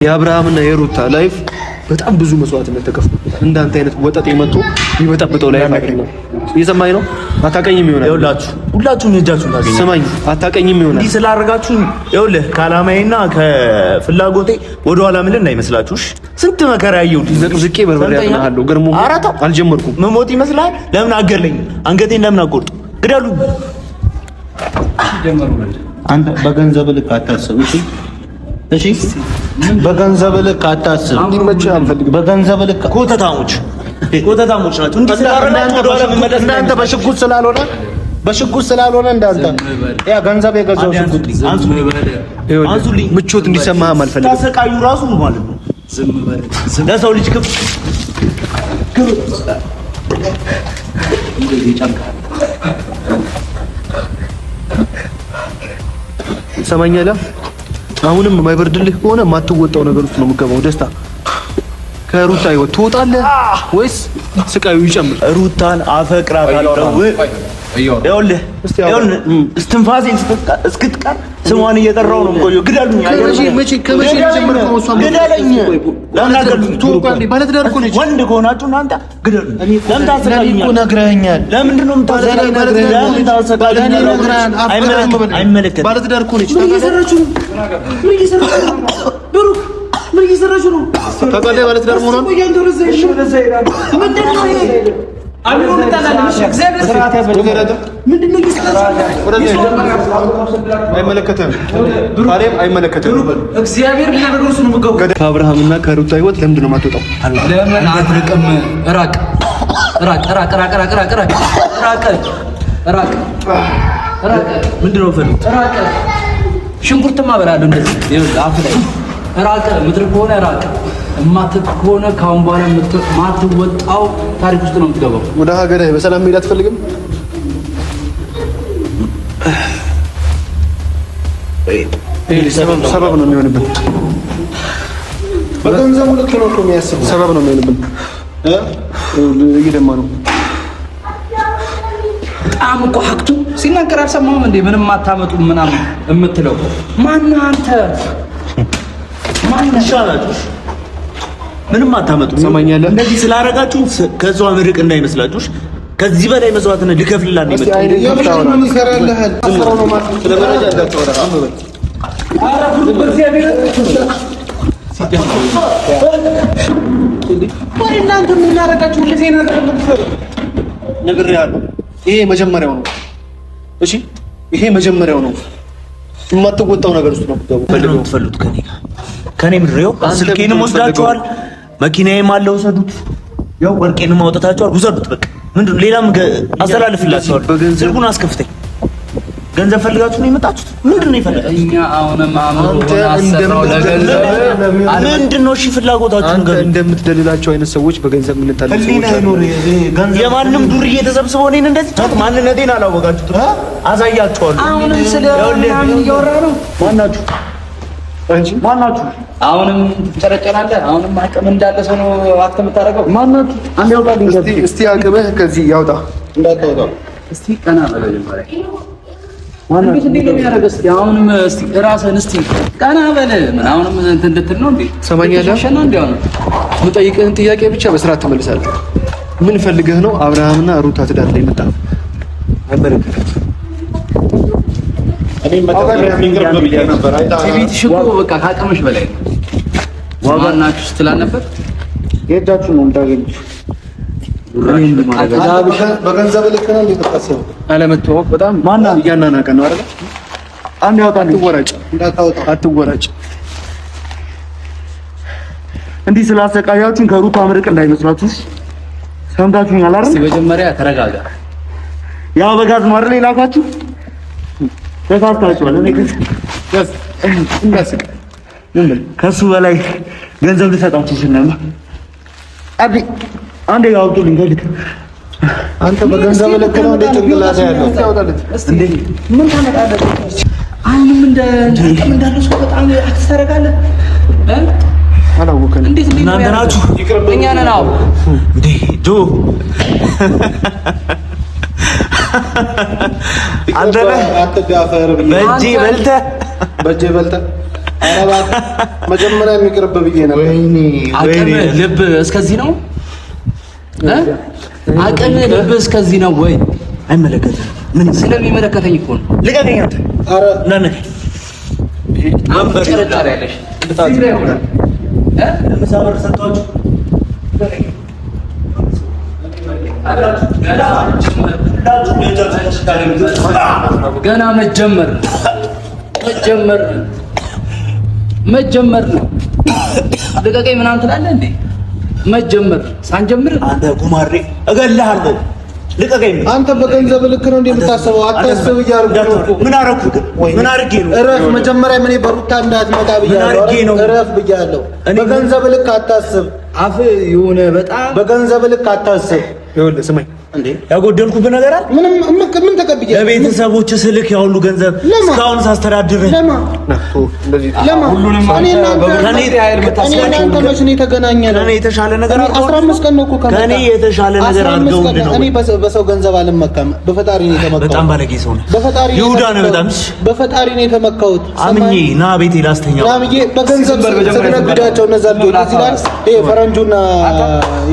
የአብርሃምና የሩታ ላይፍ በጣም ብዙ መስዋዕትነት ተከፍሏል። እንዳንተ አይነት ወጣት የመጡ ይበጣበጠው ላይፍ አይደለም። እየሰማኝ ነው። አታቀኝም ይሆናል። ይኸውላችሁ ሁላችሁም የእጃችሁን ታገኙ። ስማኝ፣ አታቀኝም ይሆናል። እንዲህ ስላደረጋችሁ ይኸውልህ ከዓላማዬና ከፍላጎቴ ወደኋላ ምን እንዳይመስላችሁ። ስንት መከራ ያየሁት ዝቄ በርበሬ ያጥናለሁ። ገርሞ አልጀመርኩም። መሞት ይመስላል። ለምን አገለኝ? አንገቴን ለምን አቆርጡ? ግደሉ። አንተ በገንዘብ ልክ አታስብ። እሺ በገንዘብ ልክ አታስብ። እንዲመች አልፈልግም። በገንዘብ ልክ ኮተታሞች ናቸው። እንዲህ እናንተ በሽጉጥ ስላልሆነ እንዳንተ ያ ገንዘብ የገዛው ሽጉጥ አንሱልኝ። ምቾት እንዲሰማህም አልፈልግም። ታሰቃዩ ራሱ ማለት ነው። ዝም በል። ለሰው ልጅ ክብር ሰማኛለህ? አሁንም የማይበርድልህ ከሆነ የማትወጣው ነገር ውስጥ ነው የምትገባው። ደስታ ከሩታ ህይወት ትወጣለህ ወይስ ስቃዩ ይጨምር? ሩታን አፈቅራታለሁ። ይኸውልህ እስትንፋሴን እስክትቀር ስሟን እየጠራው ነው የምቆየው። ግደሉኝ። ወንድ ከሆናችሁ እናንተ ግደሉኝ። ለምን ታሰቃዩኛል? ለምንድን ነው አይመለከትም። ባለትዳር እኮ ነች። ምን እየሰራችሁ ነው? ታውቃለህ ባለትዳር መሆኗን? ከአብርሃምና ከሩታ ህይወት ለምንድን ነው የማትወጣው? ለምን አትርቅም? ራቅ። ምንድን ነው ፈልግ? ሽንኩርትማ እበላለሁ እንደዚህ አፍ ላይ ራቅ። ምድር ከሆነ ራቅ። እማትጥ ከሆነ ካሁን በኋላ ማትወጣው ታሪክ ውስጥ ነው የምትገባው። ወደ ሀገር በሰላም መሄድ አትፈልግም? ሰበብ ነው የሚሆንብን። በገንዘቡ ልክ ነው እኮ የሚያስበው። ሰበብ ነው የሚሆንብን። እየደማ ነው በጣም እኮ ሀቅቱ ሲናገር አልሰማሁም እንዴ? ምንም አታመጡ ምናምን የምትለው ማነህ አንተ? ማነህ? ይሻላችሁ ምንም አታመጡ። ሰማኛለህ? እንደዚህ ስላደረጋችሁ ከሷ ምርቅ እንዳይመስላችሁ። ከዚህ በላይ መስዋዕትነት ልከፍልላት ነው የመጣው። ምን ይሰራልሃል? ስለመረጃ እንዳትወራ። እናንተ ምን ያደረጋችሁ እንደዚህ ነገር ነግሬሃለሁ። ይሄ መጀመሪያው ነው። እሺ ይሄ መጀመሪያው ነው። የማትወጣው ነገር ውስጥ ነው የምትፈልጉት ከኔ ምድሬው። ስልኬንም ወስዳችኋል፣ መኪናዬም አለ ውሰዱት። ያው ወርቄንም አውጥታችኋል፣ ውሰዱት። በቃ ምንድን ነው ሌላም አስተላልፍላችኋል። ስልኩን አስከፍተኝ። ገንዘብ ፈልጋችሁ ነው የመጣችሁት? ምንድን ነው የፈለጋችሁት? እኛ አሁንም አምሮና ለገንዘብ ምንድን ነው? እሺ ፍላጎታችሁን እንደምትደልላቸው አይነት ሰዎች በገንዘብ የምንታለል ሰዎች የማንም ዱርዬ ተሰብስበው እኔን እንደዚህ ማንነቴን አላወቃችሁትም። አሳያችኋለሁ። አሁንም ስለ ምናምን እያወራ ነው። ማናችሁ? ማናችሁ? አሁንም ትጨረጨራለህ። አሁንም አቅም እንዳለ ሰው ነው አክት የምታደርገው። ማናችሁ? አንድ ያውጣልኝ። እስቲ አቅምህ ከዚህ ያውጣ። እንዳታወጣ እስቲ ቀና በለው ጀመረ። እንዴት ነው የሚያደርገው? እስቲ አሁንም እስቲ ራስህን እስቲ ቀና በል። ምን አሁንም እንትን እንድትል ነው እንዴ? ሰማኛለህ? ሸና እንዴ? አሁን የምጠይቅህን ጥያቄ ብቻ በስርዓት ትመልሳለህ። ምን ፈልገህ ነው አብርሃምና ሩታ ትዳር ላይ መጣ? ቤትሽ እኮ በቃ ከአቅምሽ በላይ ነው። ዋናችሁ ስትላል ነበር። የእጃችሁ ነው እንዳገኙት። በገንዘብ ልክ ነው እንዴ ተፈሰው? አለመተዋወቅ በጣም ማን እያናናቀ ነው አይደል? አንድ ያውጣልኝ። አትወራጭ። እንዲህ ስላሰቃያችሁን ከሩታ ምርቅ እንዳይመስላችሁ። ሰምታችሁኛል አይደል? መጀመሪያ ተረጋጋ። ያው በጋዝ ነው አይደል የላካችሁ? ተሳስታችኋል። እኔ ከሱ በላይ ገንዘብ ልሰጣችሁ ይችላል ነበር። አንዴ ያውጡልኝ። ከልክ አንተ በገንዘብ ልክ ነው እንዴ ጭንቅላት ያለው? እንዴ ምን ታመጣለህ? አሁንም እንዳለ ሰው በጣም አትሰረጋለህ። አላወቀንም። እናንተ ናችሁ እኛ ነን። አዎ እንዴ ጆ አንተ ነህ። በእጄ በልተህ መጀመሪያ የሚቀርብ ብዬ ነበር። አቅም ልብ እስከዚህ ነው። አቅም ልብ እስከዚህ ነው ወይ? አይመለከትም። ምን ስለሚመለከተኝ እኮ ነው። ልቀቀኝ አንተ። ኧረ ነነክ ጨረጨር ያለሽ ለምሳበር ሰጣችሁ ገና መጀመር ነው። ልቀቀኝ ምናምን ትላለህ እንዴ? መጀመር ሳንጀምር አንተ ጉማሬ እገልሃለሁ። ልቀቀኝ። አንተ በገንዘብ ልክ ነው እንዴ የምታስበው? አታስብ እያልኩ ነው። ምን አደረኩ ግን? ምን አድርጌ ነው? እረፍ። መጀመሪያ ምን በሩታ እንዳትመጣ ብያለሁ። እረፍ ብያለሁ። በገንዘብ ልክ አታስብ። አፍ የሆነ በጣም በገንዘብ ልክ አታስብ። ይኸውልህ ስማኝ እንዴ ያጎደልኩብህ ነገር አለ? ምን ተቀብዬ ለቤተሰቦች ስልክ ያ ሁሉ ገንዘብ እስካሁን ሳስተዳድርህ ሁሉንም ከኔ የተሻለ ነገር 15 ቀን ነው እኮ ከኔ የተሻለ ነገር አድርገውልህ ነው። እኔ በሰው ገንዘብ አልመካም። በፈጣሪ ነው የተመካሁት። በጣም ባለጌ ሰው ነህ። በፈጣሪ ይሁዳ ነህ። በጣም በፈጣሪ ነው የተመካሁት። አምኜ ና ቤቴ ላስተኛው ናምዬ በገንዘብ ስትነግዳቸው እነዛ ልጆች ይላል ይሄ ፈረንጁና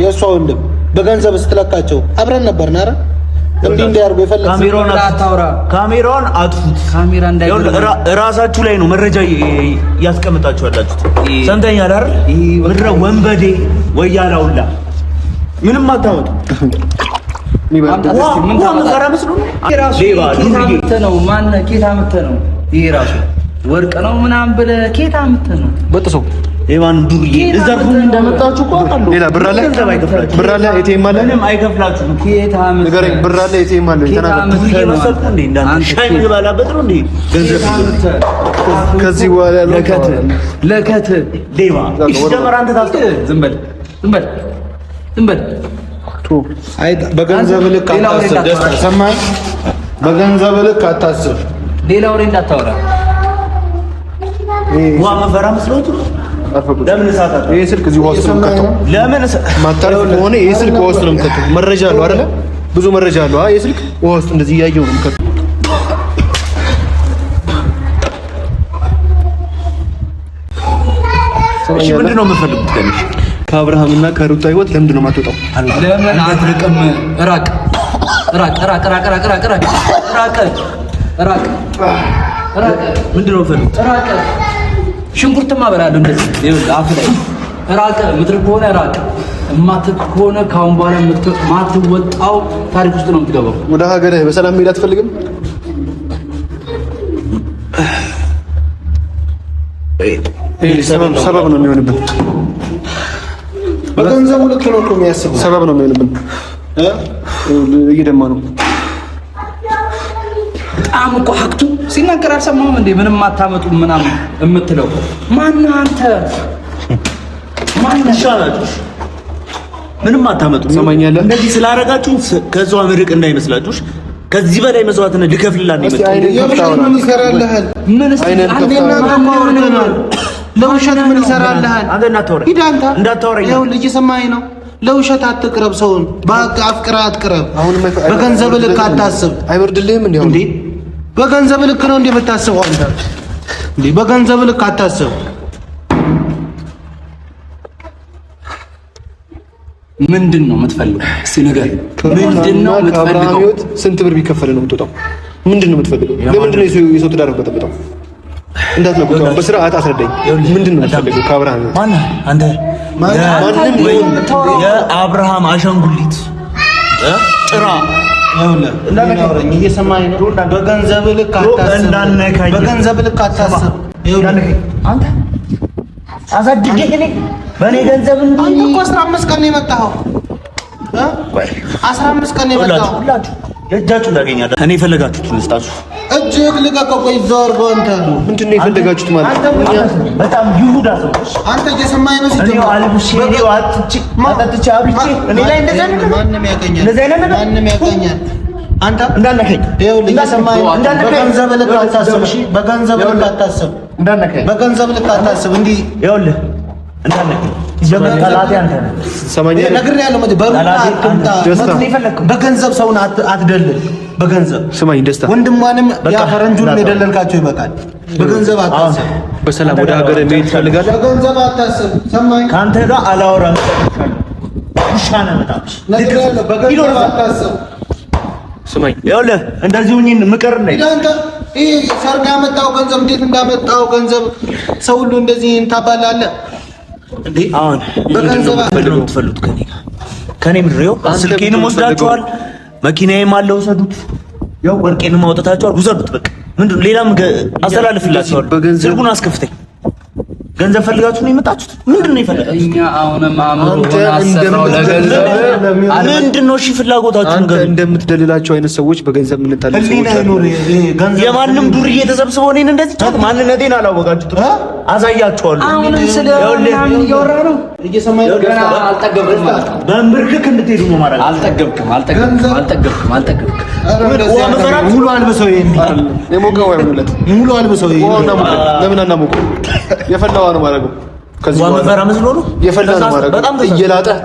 የእሷ ወንድም በገንዘብ ስትለካቸው አብረን ነበር ናራ እንዴ እንዲያርጉ የፈለገ ካሜራውን አጥፉት። ካሜራ እንዳይገባ ራሳችሁ ላይ ነው መረጃ ያስቀምጣችሁ ያላችሁት። ሰምተኛል አይደል? ምድረ ወንበዴ ወያላውላ ምንም አታወጡ። ምን ታመጣራ መስሎ ነው? ማን ኬታ መተ ነው? ይሄ ራሱ ወርቅ ነው ምናምን ብለህ ኬታ መተ ነው? በጥሶ ኤማን ዱርዬ እዛፉ እንደመጣችሁ እኮ አውቃለሁ። ሌላ ብር አለ ኤቲኤም አለ። ምንም አይከፍላችሁም። ኬታ መተ ንገረኝ። ብር አለ ኤቲኤም አለ። ተናገር። መሰልኩ እንዴ እንዳንተ ሻይ ምግባላበት ነው እንዴ ገንዘብ ከዚህ በኋላ ለከት ዴባ ይጀመር። አንተ ታስተ ዝም በል አይ በገንዘብ ልክ አታስብ። ደስታ ሰማኝ። በገንዘብ ልክ አታስብ። ሌላ ወሬ እንዳታወራ። ዋ መፈራ መስሎት ለምን ሳታት? ይሄ ስልክ እዚህ ውስጥ ነው የምከተው። ለምን ማታረፍ ከሆነ ይሄ ስልክ ውስጥ ነው የምከተው። መረጃ አለው አይደለ? ብዙ መረጃ አለው። ይሄ ስልክ ውስጥ እንደዚህ እያየው ነው የምከተው። እሺ ምንድነው የምፈልጉት? ከነሽ ከአብርሃምና ከሩታ ህይወት ለምንድን ነው የማትወጣው? ለምን አትርቅም? ራቅ። ምንድነው የምፈልጉት? ራቅ። ሽንኩርትማ በላለሁ እንደዚህ ይኸውልህ፣ አፍ ላይ ራቅ። ምድር ከሆነ ራቅ። እማትክ ከሆነ ካሁን በኋላ ማትወጣው ታሪክ ውስጥ ነው የምትገባው። ወደ ሀገርህ በሰላም መሄድ አትፈልግም? ሰበብ ነው የሚሆንብን። በገንዘቡ ልክ ነው እኮ የሚያስበው። ሰበብ ነው የሚሆንብን። እየደማ ነው በጣም እኮ ሀቅቱ ሲናገር አልሰማሁም እንዴ? ምንም አታመጡ ምናምን የምትለው ማነህ አንተ? ማነህ? ይሻላችሁ ምንም አታመጡ። ሰማኛለህ? እንደዚህ ስላደረጋችሁ ከዛው ምርቅ እንዳይመስላችሁ። ከዚህ በላይ መስዋዕትነት ልከፍልላት ነው የመጣው። ምን ይሰራልሃል? ምን ለውሸት ምን ይሰራልሃል? አንተ እንዳታወራኝ። ይኸውልህ እየሰማኸኝ ነው? ለውሸት አትቅረብ። ሰውን በቃ አፍቅረህ አትቅረብ። በገንዘብ ልክ አታስብ። አይበርድልህም እንዴ? በገንዘብ ልክ ነው እንዴ የምታስበው አንተ? እንዴ በገንዘብ ልክ አታስብ። ምንድን ነው የምትፈልገው? እስቲ ንገረኝ። ምንድን ነው የምትፈልገው? ስንት ብር ቢከፈል ነው የምትወጣው? ምንድን ነው የምትፈልገው? ለምንድን ነው የሰው ትዳር የምትበጠብጠው? እንዳትነግረው በስርዓት አስረዳኝ። ምንድን ነው የምትፈልገው ከአብርሃም? ማነህ አንተ? ማንም የአብርሃም አሻንጉሊት ጭራ እንዳነካኝ እየሰማኸኝ ነው? በገንዘብ ልክ አታስብ። በገንዘብ ልክ አታስብ። አንተ አሳድጌ እኔ በእኔ ገንዘብ አንተ እኮ 15 ቀን ነው የመጣኸው። 15 ቀን ነው የመጣኸው። ሁላችሁ የእጃችሁን ታገኛላችሁ። እኔ የፈለጋችሁትን ልስጣችሁ። እጅግ ልቀቀው። ቆይ ዘወር በእንተ ምንድን ነው የፈለጋችሁት ማለት? በጣም ይሁዳ ሰው አንተ እየሰማኸኝ ነው? እኔ አልብሼ ነው አጥቼ አጥቼ አብቼ እኔ ላይ እንደዛ ነው። ማንም ያገኛል። ማንም ያገኛል። አንተ እንዳነከኝ ይኸውልህ፣ እየሰማኸኝ ነው? በገንዘብ ልክ አታስብ። እሺ በገንዘብ ልክ አታስብ። እንዳነከኝ በገንዘብ ልክ አታስብ። እንዲህ ይኸውልህ እንዳነከኝ ጠላቴ አንተ ነህ። ሰማኛለህ? ነግሬሃለሁ። በገንዘብ ሰውን አትደልል። በገንዘብ ስማኝ ደስታ፣ ወንድሟንም ያ ፈረንጁንም የደለልካቸው ይበቃል። በገንዘብ አታስብ። በሰላም ወደ ሀገር መሄድ ትፈልጋለህ? በገንዘብ አታስብ። ሰማኝ። ካንተ ጋር አላወራም። ውሻና በጣም በገንዘብ አታስብ። ስማኝ፣ ይኸውልህ እንደዚህ ሁኚ ምክር ነኝ። አንተ ይሄ ሰርግ ያመጣው ገንዘብ እንዴት እንዳመጣው ገንዘብ ሰው ሁሉ እንደዚህ ታባላለህ እንዴ? አሁን በገንዘብ የምትፈልጉት ከኔ ምድር ይኸው ስልኬንም ወስዳችኋል፣ መኪናዬም አለ ውሰዱት። ያው ወርቄንም አውጥታችኋል፣ ውሰዱት። በቃ ምንድን ሌላም አስተላልፍላችኋለሁ። ስልኩን አስከፍተኝ። ገንዘብ ፈልጋችሁ ነው የመጣችሁት? ምንድን ነው የፈለጋችሁት? እኛ አሁንም አምሮን አሰራው ለገንዘብ ምንድን ነው? እሺ ፍላጎታችሁ አንተ እንደምትደልላቸው አይነት ሰዎች በገንዘብ የምንጣላ ሰዎች አሉ። የማንም ዱርዬ ተሰብስበው እኔን እንደዚህ ጫት ማንነቴን አላወቃችሁትም። አሳያችኋለሁ። አሁንም ስለ ምናምን እያወራ ነው። እየሰማኝ ነው። ገና አልጠገብክም ማለት ነው። በእንብርክክ እንድትሄዱ ነው ማለት ነው። አልጠገብክም። ሙሉ አልበሰው ይሄን የሞቀው አይሆንለት ሙሉ አልበሰው ይሄን ለምን አናሞቀው? የፈላዋ ነው ማረገው። ከዚህ በኋላ መፈራ መስሎ ነው የፈላ ነው ማረገው። በጣም እየላጠህ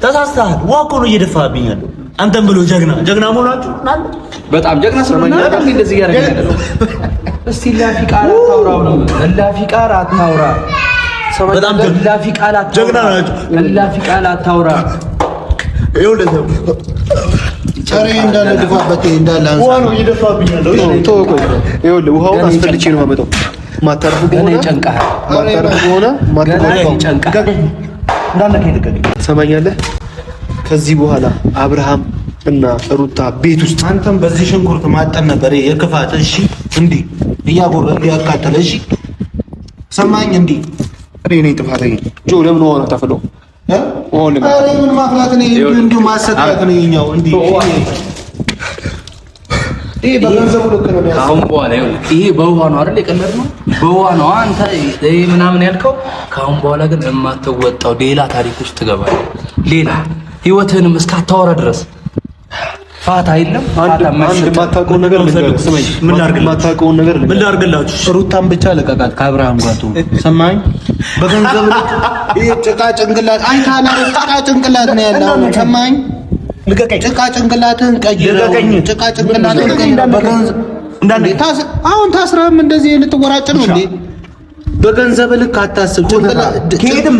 ተሳስተሃል። ዋቆ ነው እየደፋብኝ ያለው። አንተም ብሎ ጀግና መሆናችሁ በጣም ጀግና ስለሆነ እንደዚህ ያደርጋል። እስቲ ላፊ ቃል አታውራው ነው። ላፊ ቃል አታውራ። በጣም ላፊ ቃል አታውራ። ጀግና ናችሁ። ላፊ ቃል አታውራ። ይኸውልህ ጨሬ እንዳለ ድፋበት እንዳለ አንሳ ነው እየደፋብኝ ያለው። ይኸውልህ ውሃውን አስፈልቼ ነው የማመጣው። ማታርፉ ከሆነ ጨንቃህ ትሰማኛለህ? ከዚህ በኋላ አብርሃም እና ሩታ ቤት ውስጥ አንተም በዚህ ሽንኩርት ማጠን ነበር የክፋት። እሺ እንዲህ እያጎረ እያቃጠለ። እሺ ሰማኝ። እንዲህ እኔ ጥፋተኛ ጆ ለምን ሆነ ታፈለው ሆነ ምን ማፍላት ነው? እንዲሁ ማሰቃየት ነው የኛው። እንዲህ ይሄ በገንዘቡ ልክ ነው። አሁን በኋላ ይሄ በውሃ ነው አይደል? የቀለድነው በውሃ ነው። አንተ ይሄ ምናምን ያልከው ከአሁን በኋላ ግን የማትወጣው ሌላ ታሪክ ውስጥ ትገባለህ። ሌላ ህይወትህንም እስካታወራ ድረስ ፋታ የለም። አንድ የማታውቀውን ነገር ልንገርህ። ስማኝ፣ የማታውቀውን ነገር ምን ላድርግላችሁ? ሩታን ብቻ ለቀቃት ከአብርሃም ጋር ሰማኝ። በገንዘብ ይሄ ጭቃ ጭንቅላት አይታላ ጭቃ ጭንቅላት ነው ያለው። ሰማኝ። ልቀቀኝ። ጭቃ ጭንቅላትህን ቀይረው። ጭቃ ጭንቅላትህን ቀይረው። በገንዘብ አሁን ታስረህም እንደዚህ ልትወራጭ ነው እንዴ? በገንዘብ ልክ አታስብ። ከየትም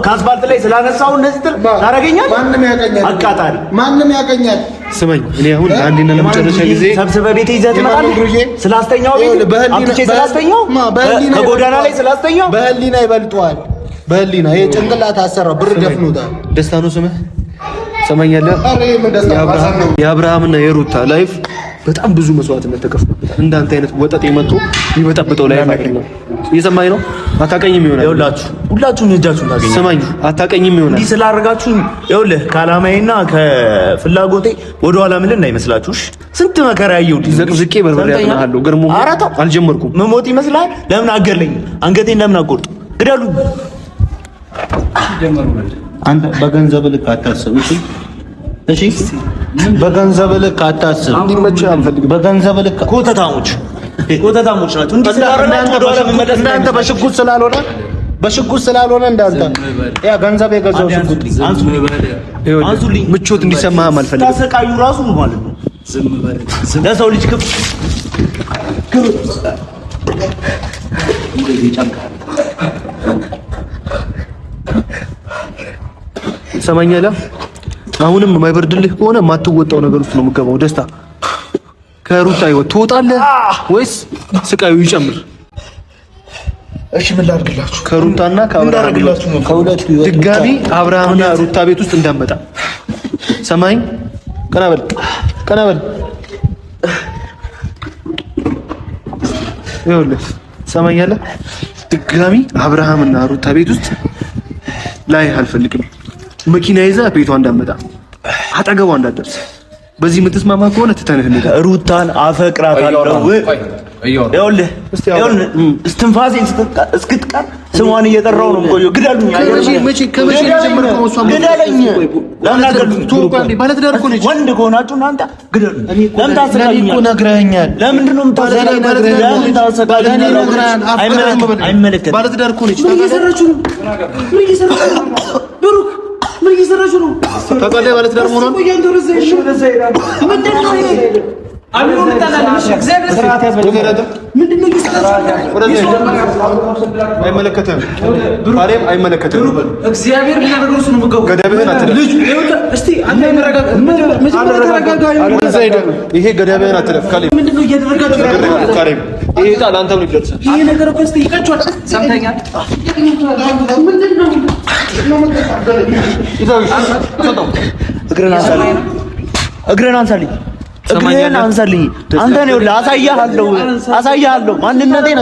ከአስፋልት ላይ ስላነሳው እነዚህ ታረገኛል። ማንም ያቀኛል። አቃጣሪ ማንም ያቀኛል። ስማኝ፣ እኔ አሁን አንዴና ለመጨረሻ ጊዜ ሰብስበህ ቤቴ ይዘህ ትመጣለህ። ስላስተኛው ቤት አምጥቼ ስላስተኛው ከጎዳና ላይ ስላስተኛው በህሊና ይበልጠዋል። በህሊና ይሄ ጭንቅላት አሰራው ብር ደፍኖታል። ደስታ ነው ስምህ። ሰማኛለህ? የአብርሃምና የሩታ ላይፍ በጣም ብዙ መስዋዕትነት ተከፍሎበታል። እንዳንተ አይነት ወጠጥ የመጡ የሚበጠብጠው ላይፍ አይደለም። እየሰማኝ ነው? አታቀኝም ይሆናል። ይኸውላችሁ ሁላችሁም እጃችሁን ታገኙ። ስማኝ፣ አታቀኝም ይሆናል። እንዲህ ስላደረጋችሁኝ ይኸውልህ ከዓላማዬና ከፍላጎቴ ወደ ኋላ ምን እንዳይመስላችሁ። ስንት መከራ ያየሁት ዘቅዝቄ በርበሬ ያጥናለሁ። ገርሞ አልጀመርኩም። መሞት ይመስላል። ለምን አገለኝ? አንገቴን ለምን አቆርጡ? ግደሉኝ። አንተ በገንዘብ ልክ አታስብ። እሺ በገንዘብ ልክ አታስብ። እንዲመችህ አልፈልግም። በገንዘብ ልክ ኮተታሞች ናቸው። እንዲህ ስላደረጋችሁ ወደ ኋላ መመለስ እናንተ በሽጉጥ ስላልሆነ እንዳንተ ያ ገንዘብ የገዛው ሽጉጥ አንሱልኝ። ምቾት እንዲሰማህም አልፈልግም። ታሰቃዩ ራሱ ማለት ነው። ለሰው ልጅ ክብር ሰማኛለህ? አሁንም የማይበርድልህ ከሆነ የማትወጣው ነገር ውስጥ ነው የምገባው። ደስታ ከሩታ ህይወት ትወጣለህ ወይስ ስቃዩ ይጨምር? እሺ ምን ላድርግላችሁ? ከሩታና ከሁለቱ ድጋሚ አብርሃምና ሩታ ቤት ውስጥ እንዳመጣ ሰማኝ። ቀና በል ይኸውልህ፣ ሰማኛለህ? ድጋሚ አብርሃምና ሩታ ቤት ውስጥ ላይ አልፈልግም። መኪና ይዘህ ቤቷ እንዳመጣ አጠገቧ እንዳትደርስ። በዚህ የምትስማማ ከሆነ ትተንህ እንሂድ። ሩታን አፈቅራታለሁ። ይኸውልህ እስትንፋሴን እስክትቀር ስሟን እየጠራሁ ነው የምቆየው። ግደሉኝ። ወንድ ከሆናችሁ እናንተ ግደሉኝ። ለምን ታሰቃዩኛል? ነግረኸኛል። ለምንድን ነው የምታሰቃዩኝ? አይመለከትም። ባለትዳር እኮ ነች። ምን እየሰራችሁ ነው? ታውቃለህ ባለትዳር መሆኗን? ምንድን ነው አይመለከትም። ካሌብ አይመለከትም። እግዚአብሔር ሊያደርገው ነው የምገባው። ገደብህን አትለፍ። እስቲ አንተ ተረጋጋ። ይሄ ገደብህን አትለፍ ካሌብ። ምንድነው እያደረጋችሁ? ካሌብ ይሄ ዕጣ ለአንተ ነው ይደርሳል። ይሄ ነገር እኮ እስቲ ይቀጫል። ሰምተኛል? ምንድነው? እግረን አንሳልኝ፣ እግረን አንሳልኝ፣ እግረን አንሳልኝ። አንተ ነው አሳያለሁ፣ አሳያለሁ ማንነቴን።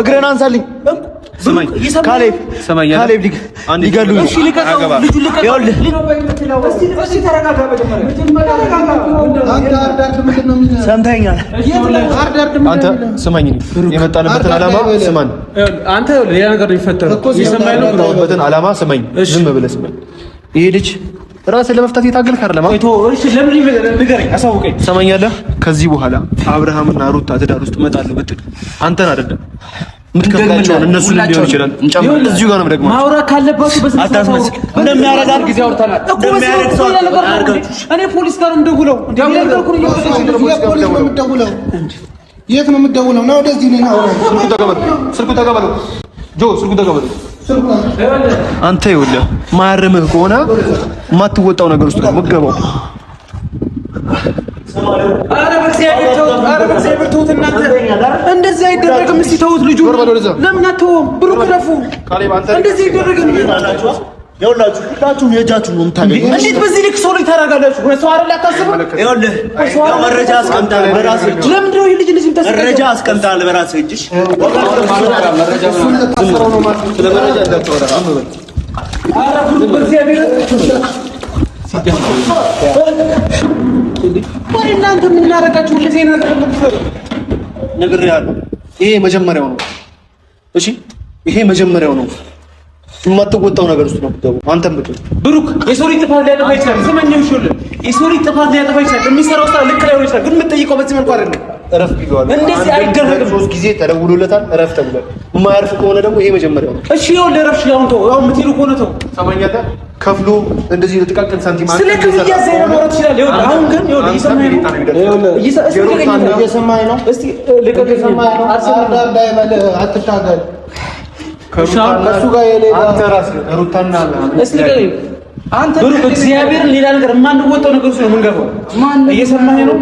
እግረን አንሳልኝ። ስማኝ ካሌብ፣ ካሌብ ሊገሉኝ። እሺ ልቀቀው፣ ልጁን ልቀቀው። እስቲ ተረጋጋ። ሰምተኛል? አንተ ስማኝ፣ የመጣንበትን ዓላማ ስማን። አንተ ሌላ ነገር ነው የሚፈጠረው። የሰማኝ ነው የመጣንበትን ዓላማ ስማኝ፣ ዝም ብለህ ስማኝ። ይሄ ልጅ ራስን ለመፍታት የታገልክ አይደለም። እሺ ለምን ንገረኝ፣ አሳውቀኝ። ትሰማኛለህ? ከዚህ በኋላ አብርሃምና ሩታ ትዳር ውስጥ እመጣለሁ ብትል አንተን አይደለም ምትከፍላቸውን እነሱን ሊሆን ይችላል። እዚሁ ጋር ነው ደግሞ ማውራት ካለባችሁ በስነ ስርዓት እንደሚያረጋግ ጊዜ አውርተናል። እንደሚያረግ ሰው እኔ ፖሊስ ጋር ነው የምደውለው። የት ነው የምትደውለው? ና ወደዚህ ነኝ። ስልኩ ተቀበለው ጆ፣ ስልኩ ተቀበለው። አንተ ይኸውልህ ማያርምህ ከሆነ የማትወጣው ነገር ውስጥ ነው የምትገባው። ኧረ በእግዚአብሔር ተውት፣ ኧረ በእግዚአብሔር ተውት። እናንተ እንደዚህ አይደረግም። እስቲ ተውት። ልጁ ለምን አትተውም? ብሩክ ረፉ እንደዚህ አይደረግም። ይኸውላችሁ ሁላችሁም የእጃችሁን ነው የምታገኙት። እንዴት በዚህ ልክ ሰው ላይ ታደርጋላችሁ? ሰው አይደል አታስብም? ይኸውልህ መረጃ አስቀምጣለህ በራስህ እጅ። ለምንድን ነው ይሄ ልጅ እንደዚህ የምታስበው? መረጃ አስቀምጣለህ በራስህ እጅ። ስለ መረጃ እንዳትወራ። ኧረ ብሩክ በእግዚአብሔር ወይ እናንተ ምን እናደርጋችሁ? እንደዚህ አይነት ነገር የምትሰሩ ነግሬሃለሁ። ይሄ መጀመሪያው ነው። እሺ ይሄ መጀመሪያው ነው። የማትወጣው ነገር ውስጥ ነው የምትገባው። አንተም ብሩክ የሰው ልጅ ጥፋት ሊያጠፋ ይችላል። ስመኝም ይሽል የሰው ልጅ ጥፋት ሊያጠፋ ይችላል። የሚሰራው ስራ ልክ ላይሆን ይችላል። ግን የምትጠይቀው በዚህ መልኩ አይደለም። እረፍ ብዬዋለሁ። እንደዚህ አይደረግም። 3 ጊዜ ተደውሎለታል። እረፍ ተብሏል። የማያርፍ ከሆነ ደግሞ ይሄ መጀመሪያው ነው። እሺ ይኸውልህ እረፍሽ አሁን ተው። አሁን የምትሄዱ ከሆነ ተው። ሰማኛለህ? ከፍሎ እንደዚህ ለጥቃቅን ሳንቲም ስለ ክፍያ ዘይና ማውራት ይችላል። ይኸውልህ አሁን ግን ይኸውልህ እየሰማኸኝ ነው? እየሰማኸኝ ነው? እስቲ ልቀቅ። እየሰማኸኝ ነው? አርዳር ላይ በል አትታገል። ከሱ ጋር የሌላ አንተ ራስህ ሩታና እስቲ ልቀቅ። አንተ ብሩክ እግዚአብሔርን ሌላ ነገር የማንወጣው ነገር ውስጥ ነው የምንገባው። እየሰማኸኝ ነው?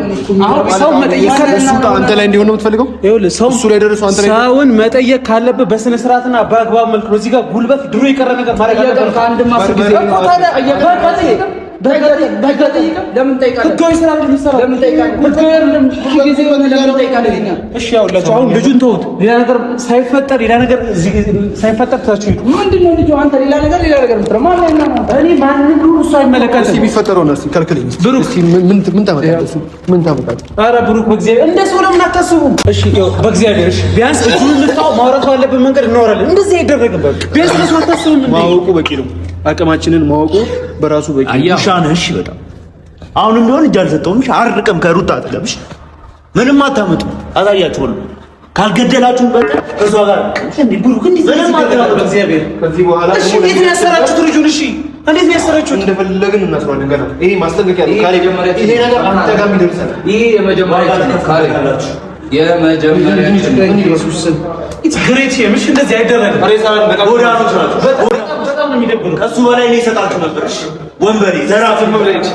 አሁን ሰው መጠየቅ ካለበት አንተ ላይ እንዲሆን ነው የምትፈልገው? ይኸውልህ ሰው እሱ ላይ ደረሰው አንተ ላይ ሰውን መጠየቅ ካለበት በስነ ስርዓትና በአግባብ መልኩ ነው። እዚህ ጋር ጉልበት ድሮ የቀረ ነገር ማድረግ አለበት። ከአንድ ማስር ጊዜ ለምን ጠይቃለህ? ህጋዊ ስራ ነው የሚሰራው። ለምን ጠይቃለህ? ህጋዊ አይደለም። ብዙ ጊዜ ለምን ጠይቃለህ? እሺ ያውላችሁ አሁን ልጁን ተውት። ሌላ ነገር ሳይፈጠር ሌላ ነገር ሳይፈጠር ታችሁ ምንድነው ልጁ? አንተ ሌላ ነገር የምትለው ማነው? እኔ ማንንም ሁሉ እሱ አይመለከትም። እስኪ ቢፈጠረው ነው እስኪ ከልክልኝ። ብሩክ እስኪ ምን ታመጣለህ? ምን ታመጣለህ? ኧረ ብሩክ በእግዚአብሔር እንደ ሰው ለምን አታስቡም? እሺ በእግዚአብሔር እሺ፣ ቢያንስ እጁን ልታው ማውራት ባለብን መንገድ እናወራለን። እንደዚህ አይደረግም። ቢያንስ ለሰው አታስቡም እንዴ? ማወቁ በቂ ነው። አቅማችንን ማወቁ በራሱ በቂ ነው። ውሻ ነህ። እሺ በጣም አሁንም ቢሆን እጅ አልሰጠውም። እሺ አርቅም ከሩታ አጠገብሽ ምንም አታመጡ። አሳያችኋለሁ። ካልገደላችሁ በቀር ከሷ ጋር እንዴ ብሩክ እንዴ ምንም አታመጡ። እግዚአብሔር ከዚህ በኋላ እሺ እንዴት ነው ያሰራችሁት ልጁን? እሺ እንዴት ነው ያሰራችሁት? እንደፈለግን እናስራለን። ገና ይሄ ማስጠንቀቂያ ነው። ካሌ ይሄ ነገር አንተ ጋር የሚደርሰን ይሄ የመጀመሪያ ነው። ካሌ የመጀመሪያ ኢየሱስን ግሬት የምሽ እንደዚህ አይደረግም። ጎዳኖች ናቸው። በጣም ነው የሚደብረው። ከሱ በላይ እኔ እሰጣችሁ ነበር። እሺ ወንበሬ ዘራፍ መብለጭ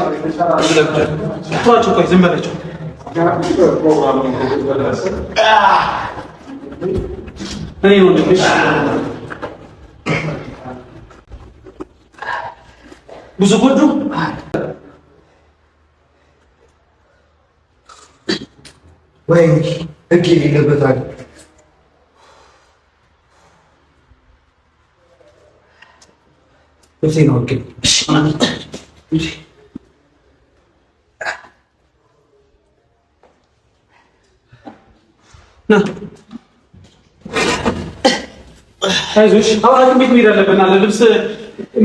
ተዋቸው። ቆይ ዝም በላቸው። እኔ ነው ልጅ ብዙ ጎዱ ወይ ህግ ይለበታል። እዚህ ነው ግን እሺ ና አይዞሽ። አሁን ቤት መሄድ አለብን አለ ልብስ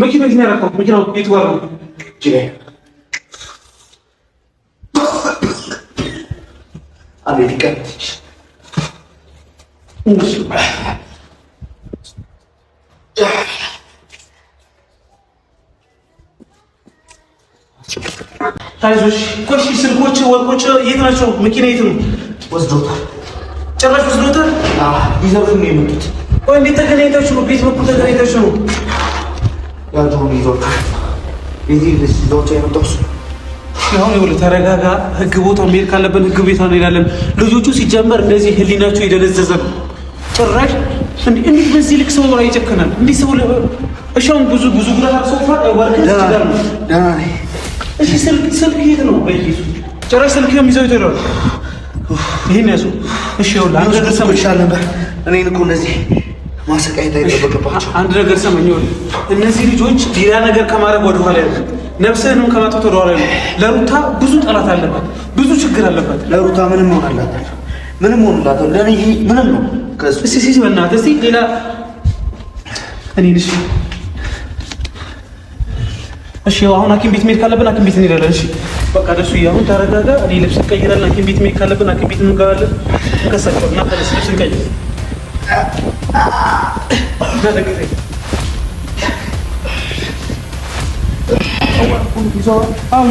መኪና ቤት ነው ያደረኩት። መኪናው ቤት ጋር ነው። አቤት ይቀርልሽ። አይዞሽ። ቆይ ስልኮች ወርቆች የት ናቸው? መኪና የት ነው? ወስዶታል። ጭራሽ ወስዶታል። ይዘርፉን ነው የመጡት። ወይ እንዴት ተገናኝታችሁ ነው? ቤት በኩል ተገናኝታችሁ ነው? ያልተሆነ ይዟቸው ይዘውቸው የመጣው እሱ። አሁን ይኸውልህ ተረጋጋ። ህግ ቦታ መሄድ ካለብን ህግ ቤታ እንሄዳለን። ልጆቹ ሲጀመር እንደዚህ ህሊናቸው የደነዘዘ ነው። ጭራሽ እንዴት በዚህ ልክ ሰው ላይ ይጨክናል? እንዴት ሰው እሺ፣ አሁን ብዙ ጉዳት ሰውፋት ወርቅ ይችላል። ደህና ነኝ። እሺ፣ ስልክ የት ነው? በኢየሱስ ጭራሽ ስልክ የሚይዘው ይተራል። ይሄን ያዙ። እሺ፣ ይኸውልህ አንድ ነገር ሰማኝ። ይሻል ነበር። እኔን እኮ እንደዚህ ማሰቃየት አይጠበቅባቸው። አንድ ነገር ሰማኝ። ይኸውልህ እነዚህ ልጆች ሌላ ነገር ከማድረግ ወደ ኋላ ያሉት ነፍስህንም ከማጥፋት ወደ ኋላ ያሉት። ለሩታ ብዙ ጠላት አለባት፣ ብዙ ችግር አለባት። ለሩታ ምንም ሆናላት፣ ምንም ሆናላት። ለኔ ምንም ነው። እስኪ በእናትህ እስኪ ሌላ እኔ ልጅ እሺ፣ አሁን ሐኪም ቤት መሄድ ካለብን ሐኪም ቤት እንሄዳለን። እሺ በቃ ደሱ አሁን ተረጋጋ። እኔ ልብስ እንቀይራለን። ሐኪም ቤት መሄድ ካለብን ሐኪም ቤት እንገባለን። እንከሳቸው እና ልብስ እንቀይር አሁን